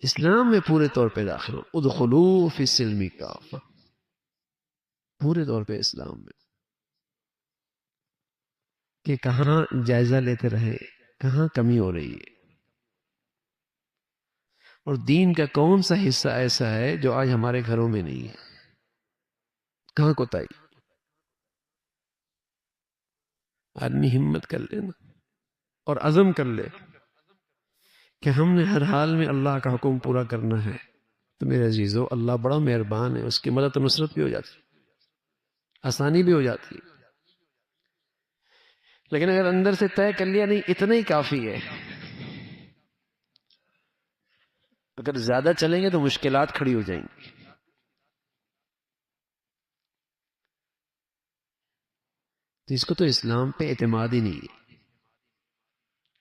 اسلام میں پورے طور پہ داخل ہو. ادخلوا فی السلم کافہ، پورے طور پہ اسلام میں. کہ کہاں جائزہ لیتے رہے کہاں کمی ہو رہی ہے، اور دین کا کون سا حصہ ایسا ہے جو آج ہمارے گھروں میں نہیں ہے، کہاں کوتاہی. آدمی ہمت کر لے نا اور عزم کر لے کہ ہم نے ہر حال میں اللہ کا حکم پورا کرنا ہے، تو میرے عزیزو اللہ بڑا مہربان ہے، اس کی مدد و نصرت بھی ہو جاتی، آسانی بھی ہو جاتی. لیکن اگر اندر سے طے کر لیا نہیں اتنا ہی کافی ہے، اگر زیادہ چلیں گے تو مشکلات کھڑی ہو جائیں گی. تو اس کو تو اسلام پہ اعتماد ہی نہیں ہے،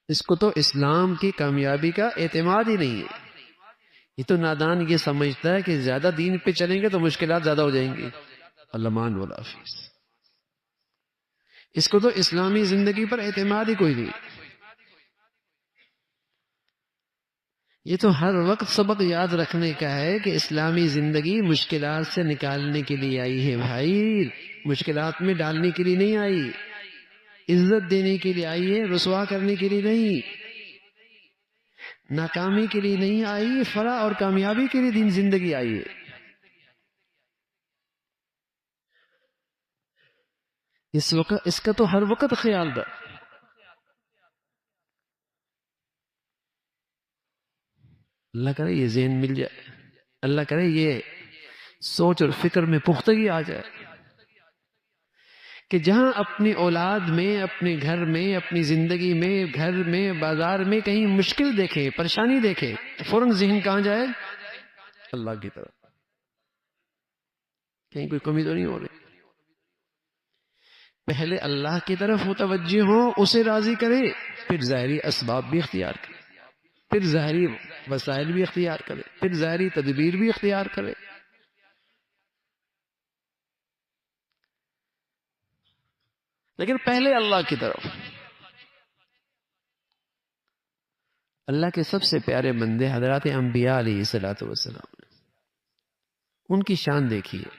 اس کو تو اسلام کی کامیابی کا اعتماد ہی نہیں ہے. یہ تو نادان یہ سمجھتا ہے کہ زیادہ دین پہ چلیں گے تو مشکلات زیادہ ہو جائیں گی. علمان والحافظ، اس کو تو اسلامی زندگی پر اعتماد ہی کوئی نہیں. یہ تو ہر وقت سبق یاد رکھنے کا ہے کہ اسلامی زندگی مشکلات سے نکالنے کے لیے آئی ہے بھائی، مشکلات میں ڈالنے کے لیے نہیں آئی، عزت دینے کے لیے آئی ہے، رسوا کرنے کے لیے نہیں، ناکامی کے لیے نہیں آئی، فلاح اور کامیابی کے لیے دین زندگی آئی ہے. اس کا تو ہر وقت خیال رکھ. اللہ کرے یہ ذہن مل جائے، اللہ کرے یہ سوچ اور فکر میں پختگی آ جائے کہ جہاں اپنی اولاد میں، اپنے گھر میں، اپنی زندگی میں، گھر میں، بازار میں کہیں مشکل دیکھے، پریشانی دیکھے تو فوراً ذہن کہاں جائے؟ اللہ کی طرف. کہیں کوئی کمی تو نہیں ہو رہی. پہلے اللہ کی طرف متوجہ ہو، اسے راضی کرے، پھر ظاہری اسباب بھی اختیار کرے، پھر ظاہری وسائل بھی اختیار کرے، پھر ظاہری تدبیر بھی اختیار کرے. لیکن پہلے اللہ کی طرف. اللہ کے سب سے پیارے بندے حضرات انبیاء علیہ الصلوۃ والسلام، ان کی شان دیکھیے.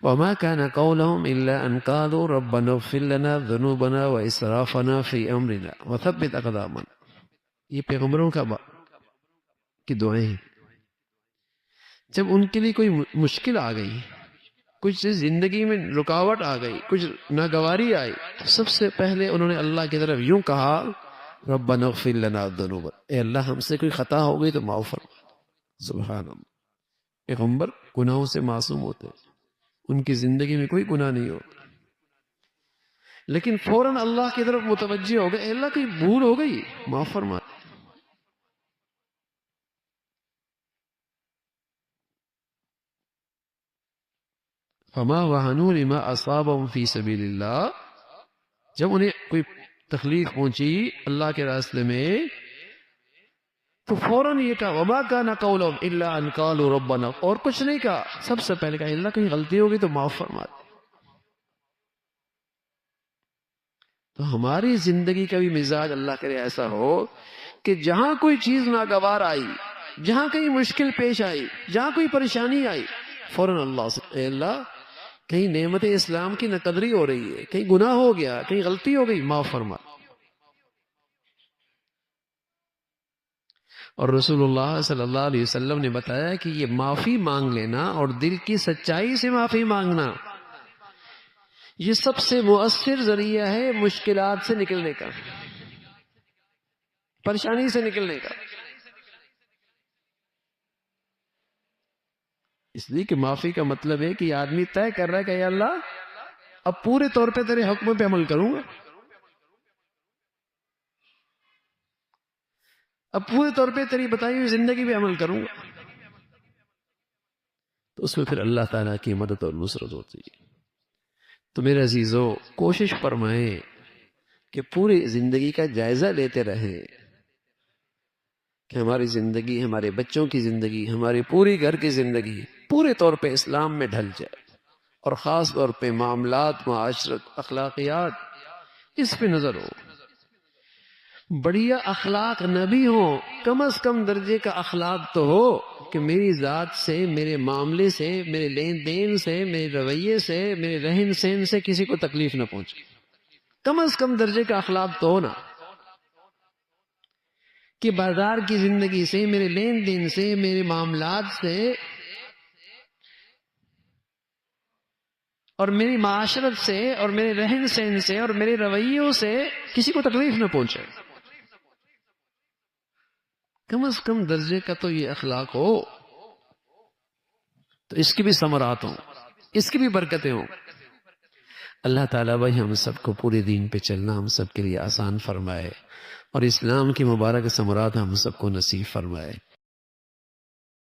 وما كان قولهم الا ان قالوا ربنا اغفر لنا ذنوبنا واسرافنا في امرنا وثبت اقدامنا. یہ پیغمبروں کی دعائیں ہیں. جب ان کے لیے کوئی مشکل آ گئی، کچھ زندگی میں رکاوٹ آ گئی، کچھ ناگواری آئی، تو سب سے پہلے انہوں نے اللہ کی طرف یوں کہا ربنا اغفر لنا ذنوبنا، اے اللہ ہم سے کوئی خطا ہو گئی تو معاف فرما. سبحان اللہ. پیغمبر گناہوں سے معصوم ہوتے، ان کی زندگی میں کوئی گناہ نہیں ہوتا، لیکن فوراً اللہ کی طرف متوجہ ہو گئے، اے اللہ کوئی بھول ہو گئی معاف فرما. فما وہنوا لما اصابهم فی سبیل اللہ. جب انہیں کوئی تکلیف پہنچی اللہ کے راستے میں تو فوراً یہ کہا وما كان قولهم الا ان قالوا ربنا، اور کچھ نہیں کہا، سب سے پہلے کہا اللہ کہیں غلطی ہوگی تو معاف فرما. تو ہماری زندگی کا بھی مزاج اللہ کرے ایسا ہو کہ جہاں کوئی چیز ناگوار آئی، جہاں کہیں مشکل پیش آئی، جہاں کوئی پریشانی آئی، فوراً اللہ سے اے اللہ کہیں نعمت اسلام کی ناقدری ہو رہی ہے، کہیں گناہ ہو گیا، کہیں غلطی ہو گئی، معاف فرما. اور رسول اللہ صلی اللہ علیہ وسلم نے بتایا کہ یہ معافی مانگ لینا اور دل کی سچائی سے معافی مانگنا، یہ سب سے مؤثر ذریعہ ہے مشکلات سے نکلنے کا، پریشانی سے نکلنے کا. اس لیے کہ معافی کا مطلب ہے کہ یہ آدمی طے کر رہا ہے کہ اے اللہ اب پورے طور پہ تیرے حکم پہ عمل کروں گا، اب پورے طور پہ تیری بتائی ہوئی زندگی پہ عمل کروں گا. تو اس میں پھر اللہ تعالیٰ کی مدد اور نصرت ہوتی ہے. تو میرے عزیزو کوشش فرمائیں کہ پوری زندگی کا جائزہ لیتے رہیں کہ ہماری زندگی، ہمارے بچوں کی زندگی، ہماری پوری گھر کی زندگی پورے طور پہ اسلام میں ڈھل جائے، اور خاص طور پہ معاملات، معاشرت، اخلاقیات، اس پہ نظر ہو. بڑھیا اخلاق نہ بھی ہوں، کم از کم درجے کا اخلاق تو ہو کہ میری ذات سے، میرے معاملے سے، میرے لین دین سے، میرے رویے سے، میرے رہن سہن سے کسی کو تکلیف نہ پہنچے. کم از کم درجے کا اخلاق تو ہو نا، کہ بازار کی زندگی سے، میرے لین دین سے، میرے معاملات سے اور میری معاشرت سے اور میرے رہن سہن سے اور میرے رویوں سے کسی کو تکلیف نہ پہنچے. کم از کم درجے کا تو یہ اخلاق ہو، تو اس کی بھی ثمرات ہوں، اس کی بھی برکتیں ہوں. اللہ تعالیٰ بھائی ہم سب کو پورے دین پہ چلنا ہم سب کے لیے آسان فرمائے، اور اسلام کی مبارک ثمرات ہم سب کو نصیب فرمائے.